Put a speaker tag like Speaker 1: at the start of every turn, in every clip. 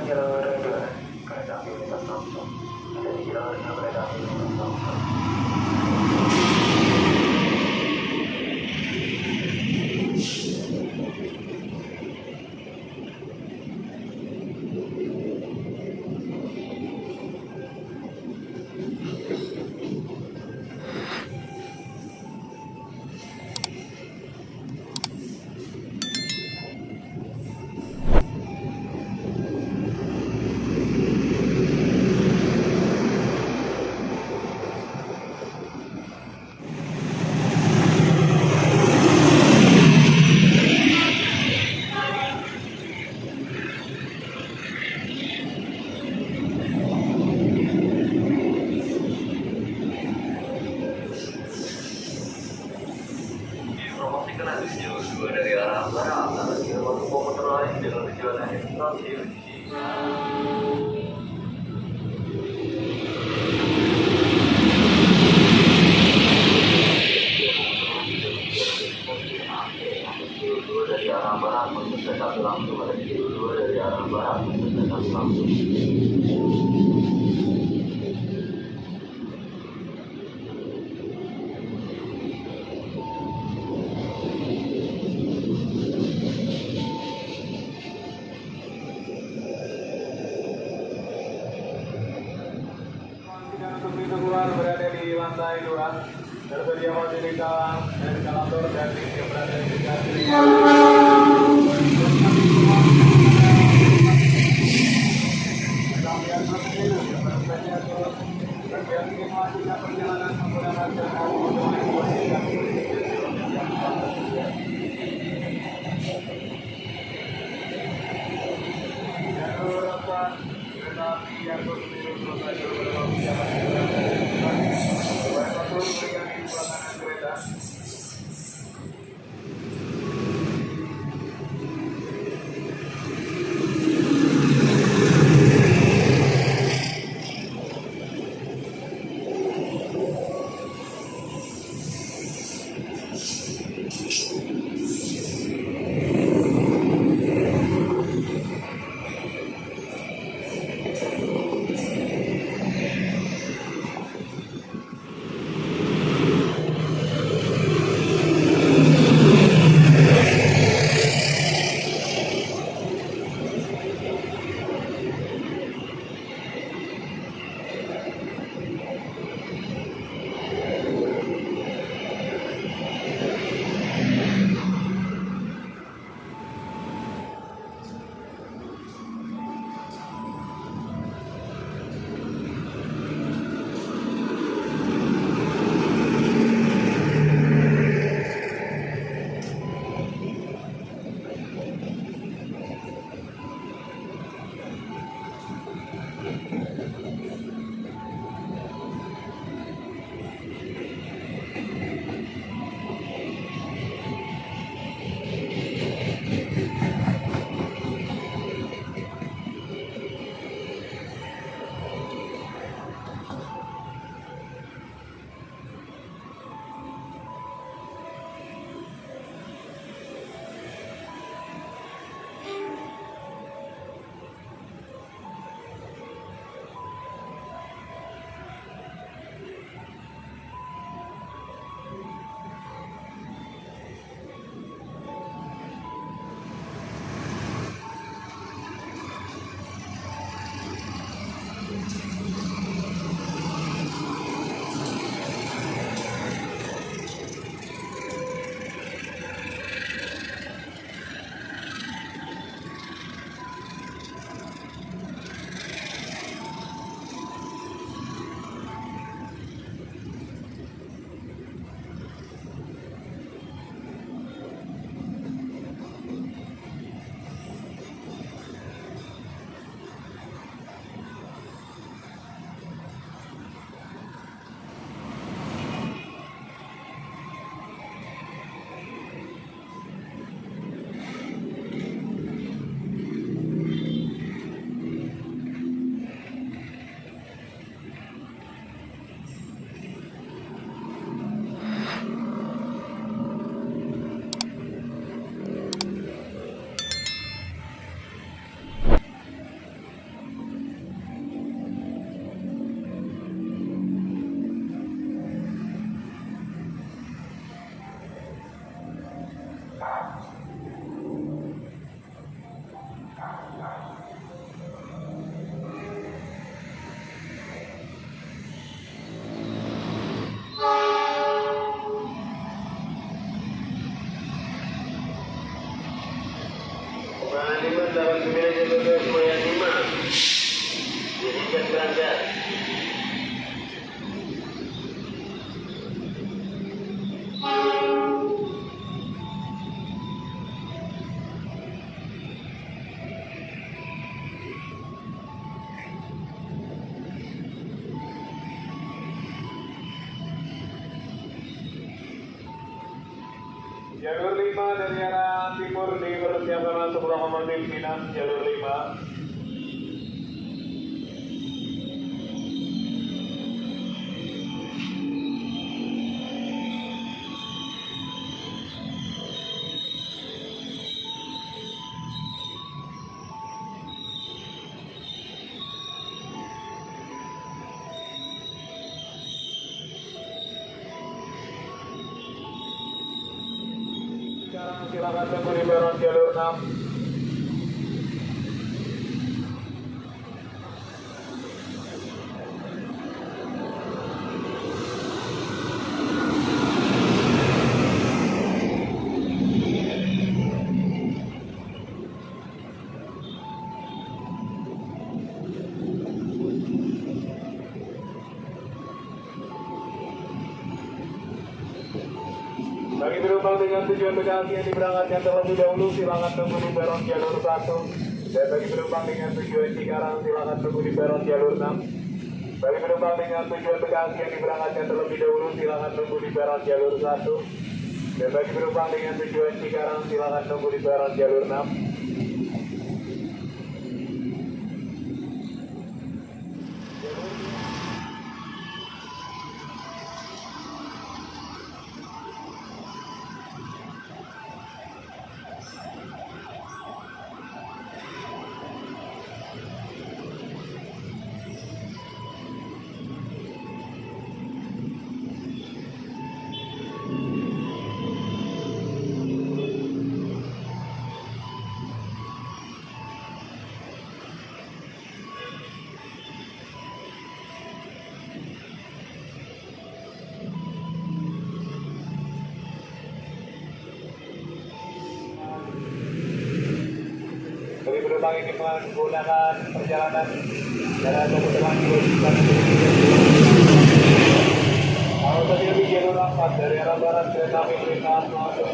Speaker 1: jalur kereta api lintas langsung. Ada di jalurnya kereta api lintas langsung. Informasikan ada jalur 2 dari arah barat, ada jalur komuter lain dengan tujuan akhir stasiun dari arah barat menuju kereta api langsung, ada jalur 2 dari arah barat menuju kereta api langsung. Berada di lantai 2, tersedia fasilitas eskalator dan lift yang berada di stasiun. Perjalanan menggunakan jalur apa kereta api yang bertujuan kereta. 5 dari arah timur dipersiapkan masuk lokomotif Minang jalur 5. Sekarang silakan tunggu di peron jalur 6. Bagi penumpang dengan tujuan Bekasi yang diberangkatkan terlebih dahulu silakan tunggu di peron jalur 1. Dan bagi penumpang dengan tujuan Cikarang silakan tunggu di peron jalur 6. Bagi penumpang dengan tujuan Bekasi yang diberangkatkan terlebih dahulu silakan tunggu di peron jalur 1. Dan bagi penumpang dengan tujuan Cikarang silakan tunggu di peron jalur 6. Bagi penumpang yang menggunakan perjalanan darat kemudian kalau tadi lebih jalur 4 dari arah barat kereta api perintah masuk.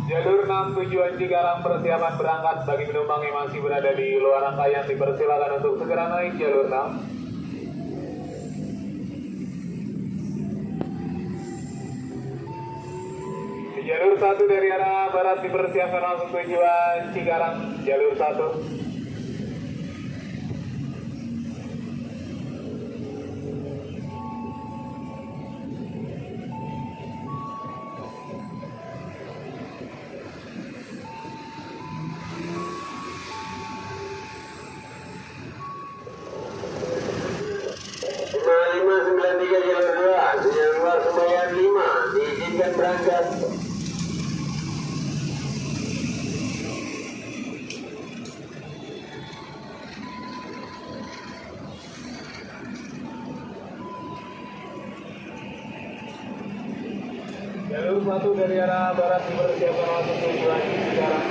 Speaker 1: Jalur 6 tujuan Cikarang persiapan berangkat. Bagi penumpang yang masih berada di luar rangkaian dipersilakan untuk segera naik jalur 6. Di jalur 1 dari arah barat dipersiapkan langsung tujuan Cikarang jalur 1. Diizinkan berangkat. Jalur 1 dari arah barat dipersiapkan langsung tujuan Cikarang.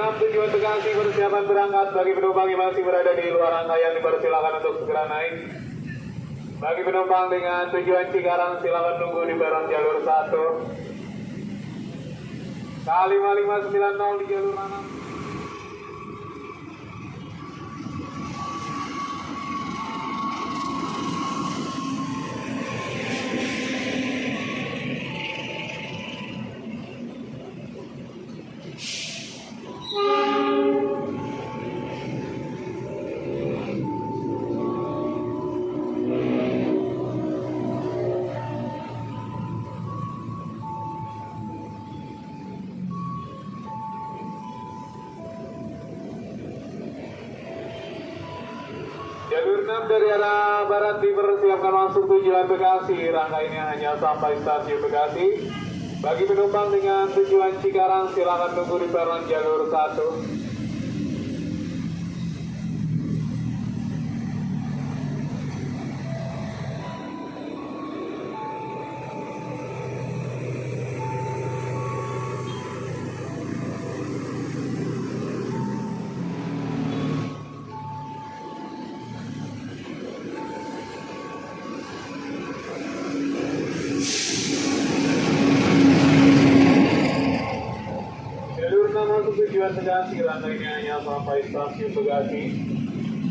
Speaker 1: 6 tujuan Bekasi persiapan berangkat. Bagi penumpang yang masih berada di luar rangkaian dipersilakan untuk segera naik. Bagi penumpang dengan tujuan Cikarang silakan tunggu di peron jalur 1. K5590 di jalur 6. Jalur 6 dari arah barat dipersiapkan masuk tujuan Bekasi. Rangkaiannya hanya sampai stasiun Bekasi. Bagi penumpang dengan tujuan Cikarang silakan tunggu di peron jalur 1. Tujuan Bekasi, rangkaiannya hanya sampai stasiun Bekasi.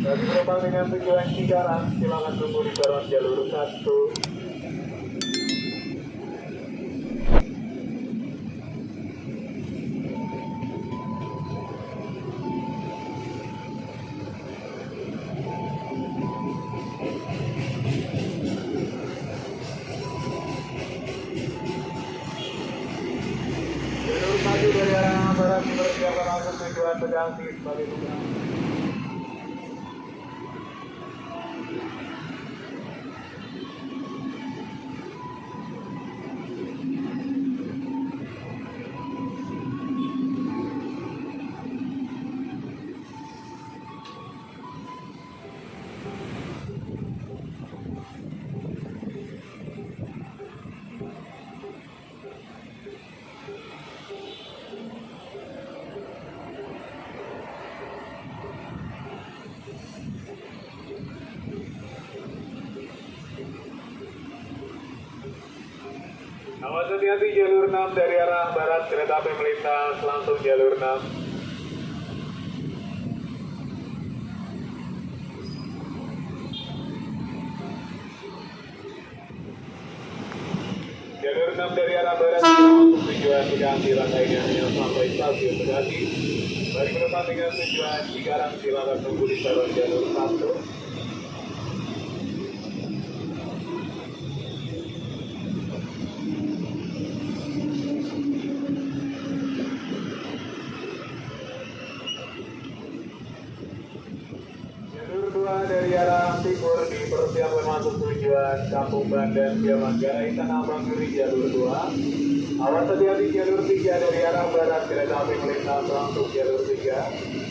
Speaker 1: Bagi penumpang dengan tujuan Cikarang silakan tunggu di peron jalur 1. Dari arah barat dipersiapkan masuk tujuan Bekasi sebagai tujuan. Awas hati-hati jalur 6 dari arah barat kereta api melintas langsung jalur 6. Jalur 6 dari arah barat untuk tujuan Bekasi rangkaiannya hanya sampai stasiun Bekasi. Bagi penumpang dengan tujuan Cikarang silakan tunggu di peron jalur 1. Dari arah timur dipersiapkan masuk tujuan Kampung Bandan via Manggarai Tanah Abang Giri jalur 2. Awas hati-hati jalur 3 dari arah barat kereta api melintas langsung jalur 3.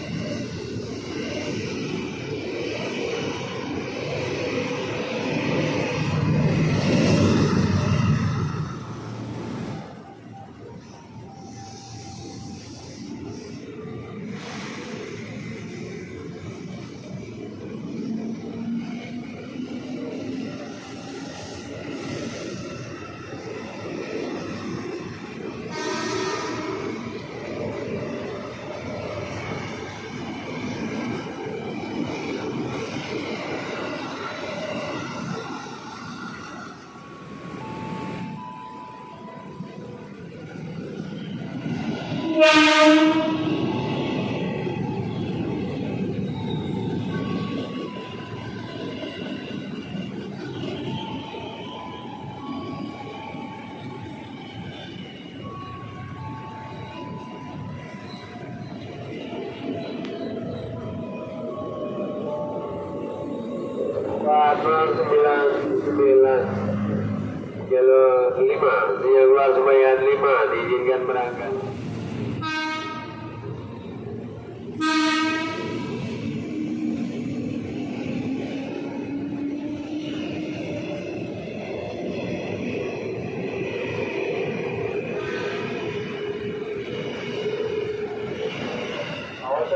Speaker 1: Nomor 99 jalur 5 yang keluar Sebayan 5 diizinkan berangkat.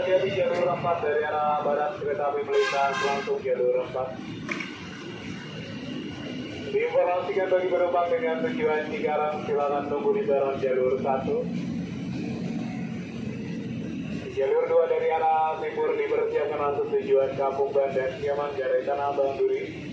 Speaker 1: hati-hati jalur 4 dari arah barat kereta api melintas langsung jalur 4. Diinformasikan bagi penumpang dengan tujuan Cikarang silakan tunggu di peron jalur 1. Jalur 2 dari arah timur dipersiapkan langsung tujuan Kampung Bandan, Manggarai, Tanah Abang, Duri.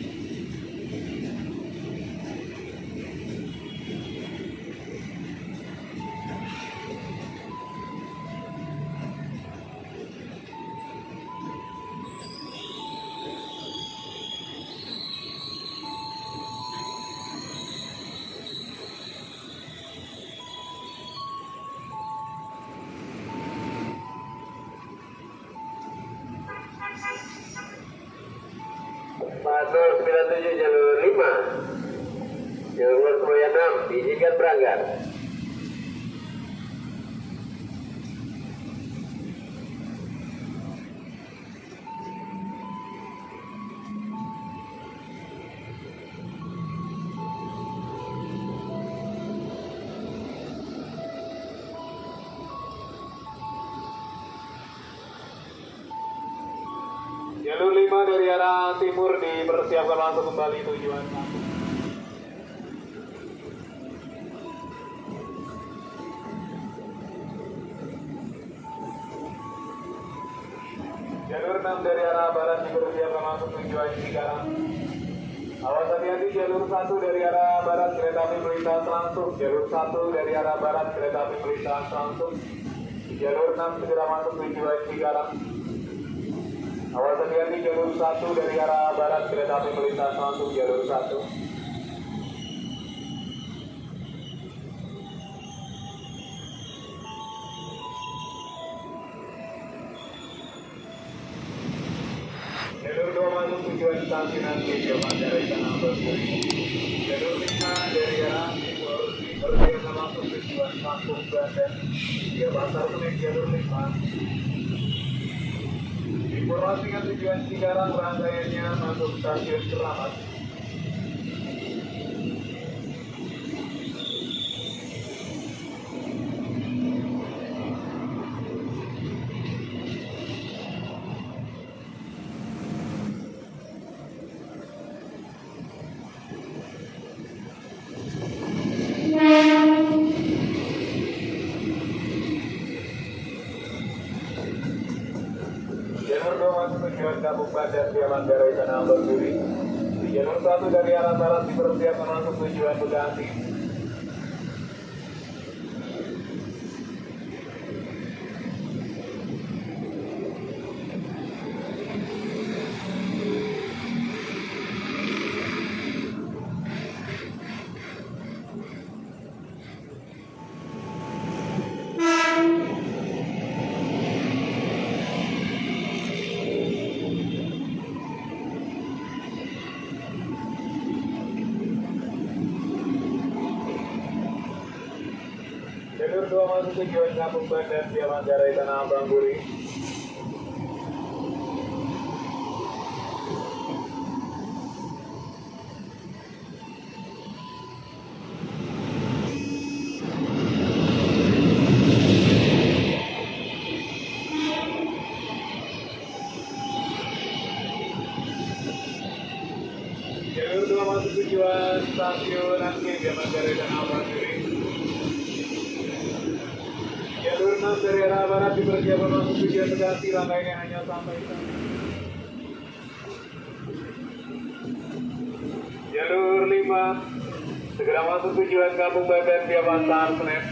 Speaker 2: Pasur 97 jalur 5 jalur Surabaya 6 diizinkan berangkat.
Speaker 1: Jalur 5 dari arah timur dipersiapkan langsung kembali tujuan Kampung. Jalur 6 dari arah barat dipersiapkan langsung tujuan Cikarang. Awas hati-hati jalur 1 dari arah barat kereta api melintas langsung. Jalur 1 dari arah barat kereta api melintas langsung. Jalur 6 segera masuk tujuan Cikarang. Awas hati-hati jalur 1 dari arah barat kereta api melintas langsung jalur 1. Jalur 2 masuk tujuan stasiun Nanti, Manggarai, Tanah Abang, Duri. Jalur 5 dari arah timur dipersiapkan langsung tujuan Kampung Bandan, Pasar Senen jalur 5. Informasikan tujuan Cikarang rangkaiannya masuk stasiun Keramat. Jalur 2 masuk tujuan Kampung Bandan via Manggarai, Tanah Abang, Duri. Di jalur 1 dari arah barat dipersiapkan langsung tujuan Bekasi. Jalur 2 masuk tujuan Kampung Bandan via Manggarai, Tanah Abang, Duri. Jalur 2 masuk tujuan stasiun Nanti via Manggarai, Tanah Abang, Duri. Jalur 6 dari arah barat dipersiapkan masuk tujuan Bekasi, rangkaiannya hanya sampai sana. Jalur 5 segera masuk tujuan Kampung Bandan via Pasar Senen.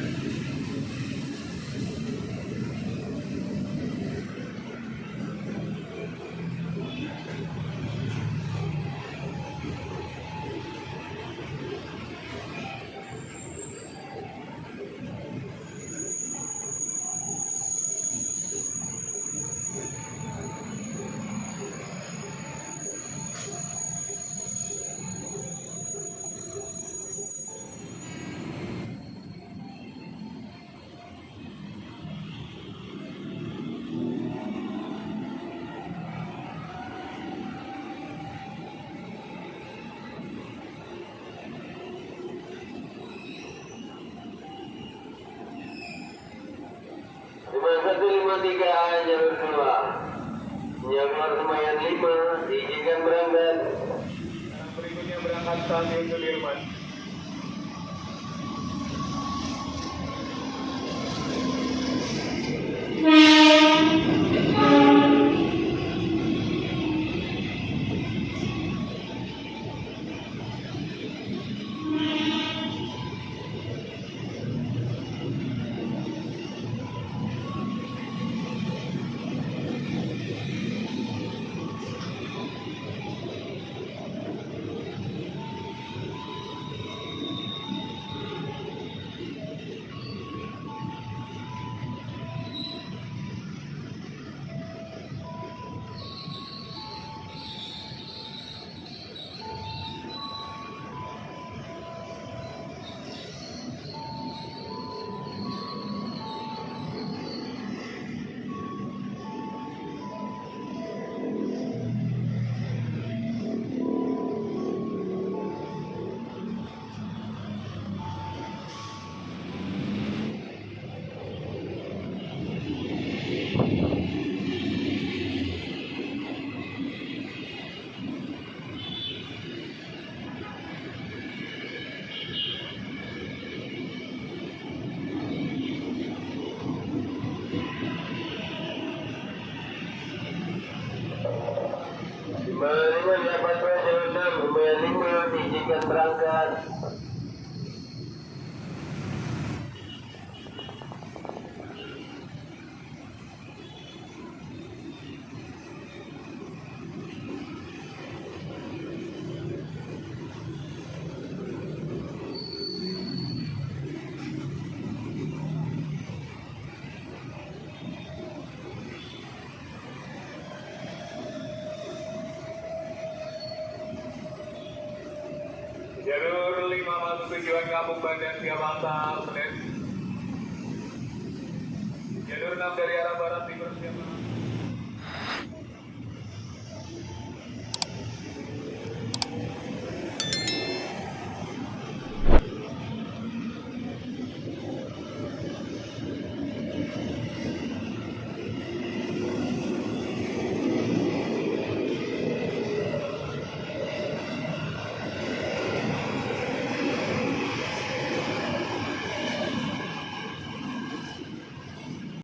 Speaker 2: Tiga jalur keluar. Yang keluar Senayan 5, diizinkan berangkat.
Speaker 1: Yang berikutnya berangkat Stasiun Sudirman.
Speaker 2: Lima dapat jalur 6, Senayan 5, diizinkan berangkat.
Speaker 1: Jalur 5 masuk tujuan Kampung Bandan Siamata, Senen. Jalur 6 dari arah barat timur Siamata.